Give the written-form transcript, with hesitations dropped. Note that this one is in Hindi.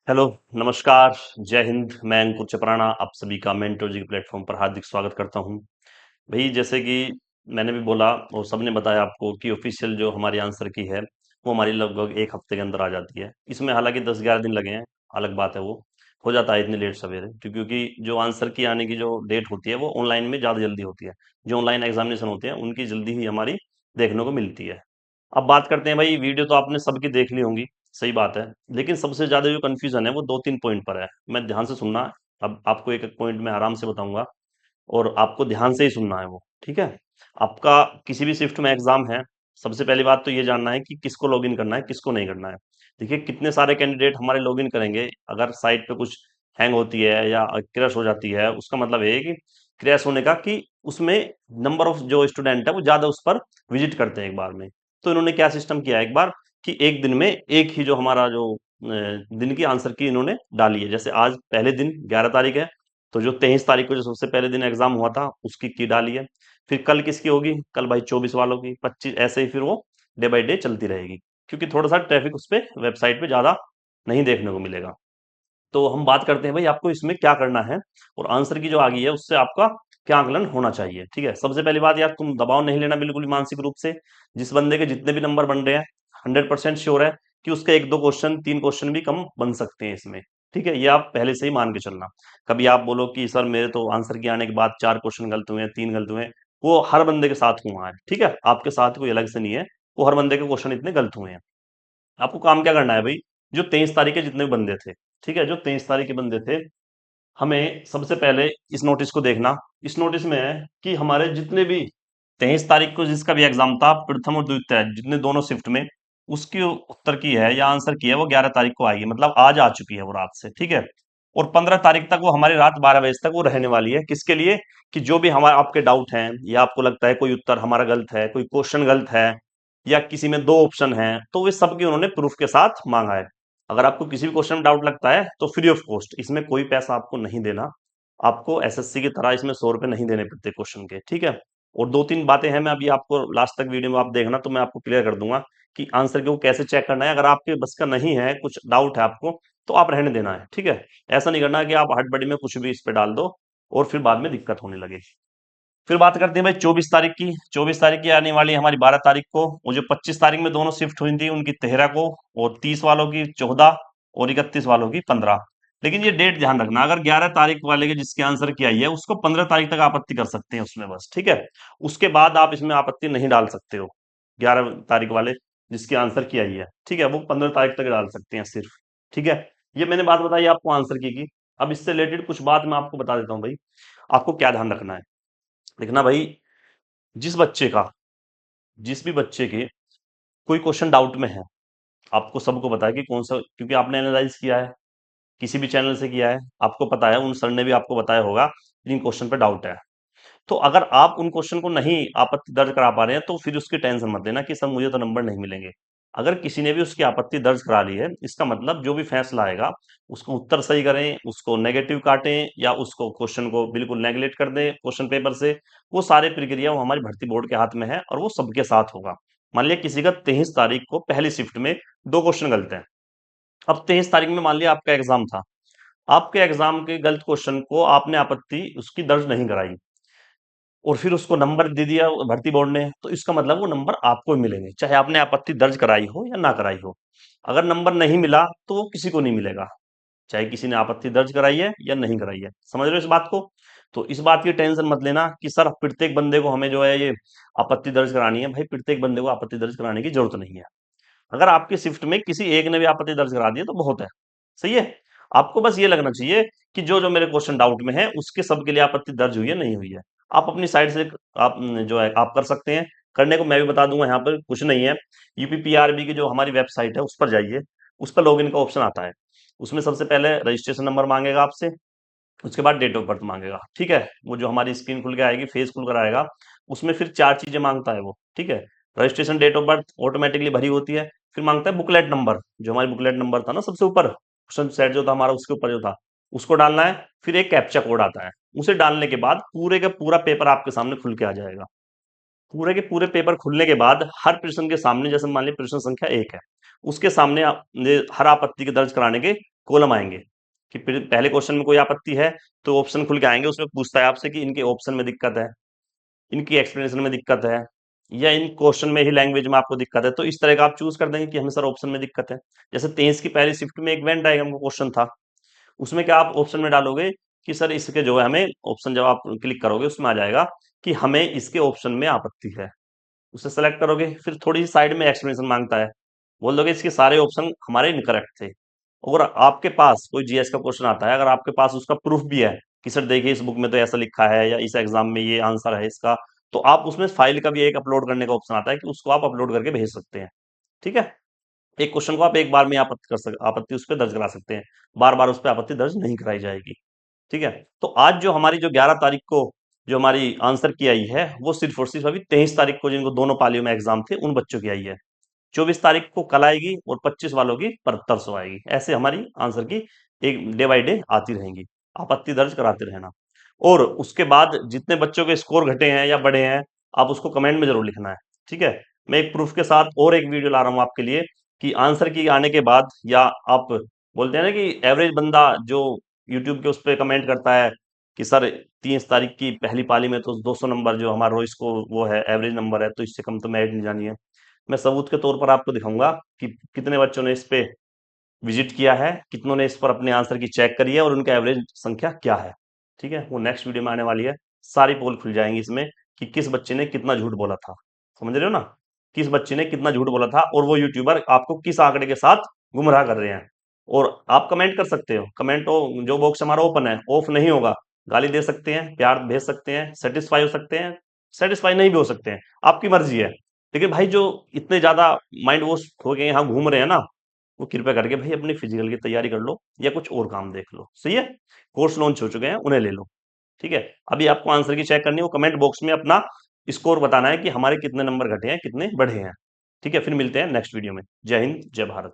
हेलो, नमस्कार, जय हिंद। मैं अंकुर चपराना आप सभी का मेंटोर जी के प्लेटफॉर्म पर हार्दिक स्वागत करता हूं। भाई, जैसे कि मैंने भी बोला और सबने बताया आपको कि ऑफिशियल जो हमारी आंसर की है वो हमारी लगभग एक हफ्ते के अंदर आ जाती है। इसमें हालांकि 10-11 दिन लगे हैं, अलग बात है। वो हो जाता है इतनी लेट सवेरे क्योंकि जो आंसर की आने की जो डेट होती है वो ऑनलाइन में ज़्यादा जल्दी होती है। जो ऑनलाइन एग्जामिनेशन होते हैं उनकी जल्दी ही हमारी देखने को मिलती है। अब बात करते हैं भाई, वीडियो तो आपने सबकी देख ली होंगी, सही बात है। लेकिन सबसे ज्यादा जो कंफ्यूजन है वो दो तीन पॉइंट पर है। मैं ध्यान से सुनना है। अब आपको एक एक पॉइंट में आराम से बताऊंगा और आपको ध्यान से ही सुनना है वो, ठीक है। आपका किसी भी शिफ्ट में एग्जाम है, सबसे पहली बात तो ये जानना है कि किसको लॉगिन करना है, किसको नहीं करना है। देखिए, कितने सारे कैंडिडेट हमारे लॉगिन करेंगे, अगर साइट पे कुछ हैंग होती है या क्रैश हो जाती है, उसका मतलब ये है कि क्रैश होने का कि उसमें नंबर ऑफ जो स्टूडेंट है वो ज्यादा उस पर विजिट करते हैं एक बार में। तो इन्होंने क्या सिस्टम किया है एक बार कि एक दिन में एक ही जो हमारा जो दिन की आंसर की इन्होंने डाली है। जैसे आज पहले दिन 11 तारीख है, तो जो 23 तारीख को जो सबसे पहले दिन एग्जाम हुआ था उसकी डाली है। फिर कल किसकी होगी, कल भाई 24 वालों की, 25, ऐसे ही फिर वो डे बाई डे चलती रहेगी। क्योंकि थोड़ा सा ट्रैफिक उस पे वेबसाइट पे ज्यादा नहीं देखने को मिलेगा। तो हम बात करते हैं भाई आपको इसमें क्या करना है और आंसर की जो आ गई है उससे आपका क्या आकलन होना चाहिए। ठीक है, सबसे पहली बात यार, तुम दबाव नहीं लेना बिल्कुल भी मानसिक रूप से। जिस बंदे के जितने भी नंबर बन रहे हैं, 100% श्योर है कि उसके एक दो क्वेश्चन, तीन क्वेश्चन भी कम बन सकते हैं इसमें। ठीक है, ये आप पहले से ही मान के चलना। कभी आप बोलो कि सर मेरे तो आंसर के आने के बाद 4 क्वेश्चन गलत हुए हैं, 3 गलत हुए हैं, वो हर बंदे के साथ हुआ है। ठीक है, आपके साथ कोई अलग से नहीं है, वो हर बंदे के क्वेश्चन इतने गलत हुए हैं। आपको काम क्या करना है भाई, जो 23 तारीख के जितने भी बंदे थे, ठीक है, जो 23 तारीख के बंदे थे, हमें सबसे पहले इस नोटिस को देखना। इस नोटिस में है कि हमारे जितने भी 23 तारीख को जिसका भी एग्जाम था, प्रथम और द्वितीय, जितने दोनों शिफ्ट में, उसकी उत्तर की है या आंसर की है वो 11 तारीख को आएगी, मतलब आज आ चुकी है वो रात से। ठीक है, और 15 तारीख तक वो हमारी रात 12 बजे तक वो रहने वाली है। किसके लिए? कि जो भी हमारे आपके डाउट हैं या आपको लगता है कोई उत्तर हमारा गलत है, कोई क्वेश्चन गलत है, या किसी में दो ऑप्शन है, तो वे सबके उन्होंने प्रूफ के साथ मांगा है। अगर आपको किसी भी क्वेश्चन में डाउट लगता है तो फ्री ऑफ कॉस्ट, इसमें कोई पैसा आपको नहीं देना। आपको एसएससी की तरह इसमें 100 रुपए नहीं देने पड़ते क्वेश्चन के। ठीक है, और दो तीन बातें हैं, मैं अभी आपको लास्ट तक वीडियो में आप देखना तो मैं आपको क्लियर कर दूंगा कि आंसर को कैसे चेक करना है। अगर आपके बस का नहीं है, कुछ डाउट है आपको, तो आप रहने देना है। ठीक है, ऐसा नहीं करना है कि आप हड़बड़ी में कुछ भी इस पे डाल दो और फिर बाद में दिक्कत होने लगे। फिर बात करते हैं भाई 24 तारीख की। 24 तारीख की आने वाली है हमारी 12 तारीख को। वो जो 25 तारीख में दोनों शिफ्ट हुई थी उनकी 13 को, और 30 वालों की 14, और 31 वालों की 15। लेकिन ये डेट ध्यान रखना, अगर 11 तारीख वाले के जिसके आंसर की आई है उसको 15 तारीख तक आपत्ति कर सकते हैं उसमें बस। ठीक है, उसके बाद आप इसमें आपत्ति नहीं डाल सकते हो। 11 तारीख वाले जिसकी आंसर की आई है, ठीक है, वो 15 तारीख तक डाल सकते हैं सिर्फ। ठीक है, ये मैंने बात बताई आपको आंसर की। अब इससे रिलेटेड कुछ बात मैं आपको बता देता हूँ भाई, आपको क्या ध्यान रखना है। देखना भाई, जिस बच्चे का, जिस भी बच्चे के कोई क्वेश्चन डाउट में है, आपको सबको पता है कि कौन सा, क्योंकि आपने एनालाइज किया है, किसी भी चैनल से किया है, आपको पता है, उन सर ने भी आपको बताया होगा इन क्वेश्चन पे डाउट है। तो अगर आप उन क्वेश्चन को नहीं आपत्ति दर्ज करा पा रहे हैं तो फिर उसकी टेंशन मत लेना कि सर मुझे तो नंबर नहीं मिलेंगे। अगर किसी ने भी उसकी आपत्ति दर्ज करा ली है, इसका मतलब जो भी फैसला आएगा उसको उत्तर सही करें, उसको नेगेटिव काटें या उसको क्वेश्चन को बिल्कुल नेगलेक्ट कर दें क्वेश्चन पेपर से, वो सारे प्रक्रिया वो हमारी भर्ती बोर्ड के हाथ में है और वो सबके साथ होगा। मान लिया किसी का 23 तारीख को पहली शिफ्ट में दो क्वेश्चन गलत है। अब 23 तारीख में मान लिया आपका एग्जाम था, आपके एग्जाम के गलत क्वेश्चन को आपने आपत्ति उसकी दर्ज नहीं कराई और फिर उसको नंबर दे दिया भर्ती बोर्ड ने, तो इसका मतलब वो नंबर आपको ही मिलेंगे, चाहे आपने आपत्ति दर्ज कराई हो या ना कराई हो। अगर नंबर नहीं मिला तो वो किसी को नहीं मिलेगा, चाहे किसी ने आपत्ति दर्ज कराई है या नहीं कराई है। समझ रहे हो इस बात को? तो इस बात की टेंशन मत लेना कि सर प्रत्येक बंदे को हमें जो है ये आपत्ति दर्ज करानी है। भाई, प्रत्येक बंदे को आपत्ति दर्ज कराने की जरूरत नहीं है। अगर आपकी शिफ्ट में किसी एक ने भी आपत्ति दर्ज करा दी है तो बहुत है, सही है। आपको बस ये लगना चाहिए कि जो जो मेरे क्वेश्चन डाउट में है उसके सबके लिए आपत्ति दर्ज हुई है नहीं हुई है। आप अपनी साइड से आप जो है आप कर सकते हैं। करने को मैं भी बता दूंगा, यहाँ पर कुछ नहीं है। यूपीपीआरबी की जो हमारी वेबसाइट है उस पर जाइए, उस पर लॉगिन का ऑप्शन आता है। उसमें सबसे पहले रजिस्ट्रेशन नंबर मांगेगा आपसे, उसके बाद डेट ऑफ बर्थ मांगेगा। ठीक है, वो जो हमारी स्क्रीन खुल के आएगी, फेस खुल कर आएगा, उसमें फिर चार चीजें मांगता है वो। ठीक है, registration date of birth automatically भरी होती है। फिर मांगता है बुकलेट नंबर, जो हमारी बुकलेट नंबर था ना सबसे ऊपर, क्वेश्चन सेट जो था हमारा उसके ऊपर जो था, उसको डालना है। फिर एक कैप्चा कोड आता है, उसे डालने के बाद पूरे का पूरा पेपर आपके सामने खुल के आ जाएगा। पूरे के पूरे पेपर खुलने के बाद हर प्रश्न के सामने, जैसे मान लीजिए प्रश्न संख्या 1 है, उसके सामने हर आपत्ति के दर्ज कराने के कॉलम आएंगे कि फिर पहले क्वेश्चन में कोई आपत्ति है तो ऑप्शन खुल के आएंगे, उसमें पूछता है आपसे कि इनके ऑप्शन में दिक्कत है, इनकी एक्सप्लेनेशन में दिक्कत है, या इन क्वेश्चन में ही लैंग्वेज में आपको दिक्कत है, तो इस तरह का आप चूज कर देंगे कि हमें सर ऑप्शन में दिक्कत है। जैसे 23 की पहली शिफ्ट में एक वेन डायग्राम का क्वेश्चन था, उसमें क्या आप ऑप्शन में डालोगे कि सर इसके जो है हमें ऑप्शन, जब आप क्लिक करोगे उसमें आ जाएगा कि हमें इसके ऑप्शन में आपत्ति है, उसे सेलेक्ट करोगे, फिर थोड़ी सी साइड में एक्सप्लेनेशन मांगता है, बोल दोगे इसके सारे ऑप्शन हमारे इनकरेक्ट थे। और आपके पास कोई जीएस का क्वेश्चन आता है, अगर आपके पास उसका प्रूफ भी है कि सर देखिए इस बुक में तो ऐसा लिखा है या इस एग्जाम में ये आंसर है इसका, तो आप उसमें फाइल का भी एक अपलोड करने का ऑप्शन आता है कि उसको आप अपलोड करके भेज सकते हैं। ठीक है, एक क्वेश्चन को आप एक बार में आपत्ति उस पर दर्ज करा सकते हैं, बार बार उस पर आपत्ति दर्ज नहीं कराई जाएगी। ठीक है, तो आज जो हमारी जो 11 तारीख को जो हमारी आंसर की आई है, वो सिर्फ और सिर्फ अभी 23 तारीख को जिनको दोनों पालियों में एग्जाम थे उन बच्चों की आई है। 24 तारीख को कल आएगी और 25 वालों की परसों आएगी। ऐसे हमारी आंसर की एक डे बाय डे आती रहेंगी, आपत्ति दर्ज कराते रहना। और उसके बाद जितने बच्चों के स्कोर घटे हैं या बढ़े हैं, आप उसको कमेंट में जरूर लिखना है। ठीक है, मैं एक प्रूफ के साथ और एक वीडियो ला रहा हूं आपके लिए कि आंसर की आने के बाद, या आप बोलते हैं ना कि एवरेज बंदा जो यूट्यूब के उस पर कमेंट करता है कि सर 30 तारीख की पहली पाली में तो 200 नंबर जो हमारा रोइस को वो है एवरेज नंबर है, तो इससे कम तो मेरिट नहीं जानी है। मैं सबूत के तौर पर आपको दिखाऊंगा कि कितने बच्चों ने इस पे विजिट किया है, कितनों ने इस पर अपने आंसर की चेक करी है और उनका एवरेज संख्या क्या है। ठीक है, वो नेक्स्ट वीडियो में आने वाली है। सारी पोल खुल जाएंगी इसमें कि किस बच्चे ने कितना झूठ बोला था। समझ रहे हो ना, किस बच्चे ने कितना झूठ बोला था और वो यूट्यूबर आपको किस आंकड़े के साथ गुमराह कर रहे हैं। और आप कमेंट कर सकते हो, कमेंट जो बॉक्स हमारा ओपन है, ऑफ नहीं होगा। गाली दे सकते हैं, प्यार भेज सकते हैं, सेटिस्फाई हो सकते हैं, सेटिस्फाई नहीं भी हो सकते हैं, आपकी मर्जी है। लेकिन भाई जो इतने ज्यादा माइंड वॉश हो गए यहाँ घूम रहे हैं ना, वो कृपया करके भाई अपनी फिजिकल की तैयारी कर लो या कुछ और काम देख लो। सही है, कोर्स लॉन्च हो चुके हैं, उन्हें ले लो। ठीक है, अभी आपको आंसर की चेक करनी है, वो कमेंट बॉक्स में अपना स्कोर बताना है कि हमारे कितने नंबर घटे हैं, कितने बढ़े हैं। ठीक है, फिर मिलते हैं नेक्स्ट वीडियो में। जय हिंद, जय भारत।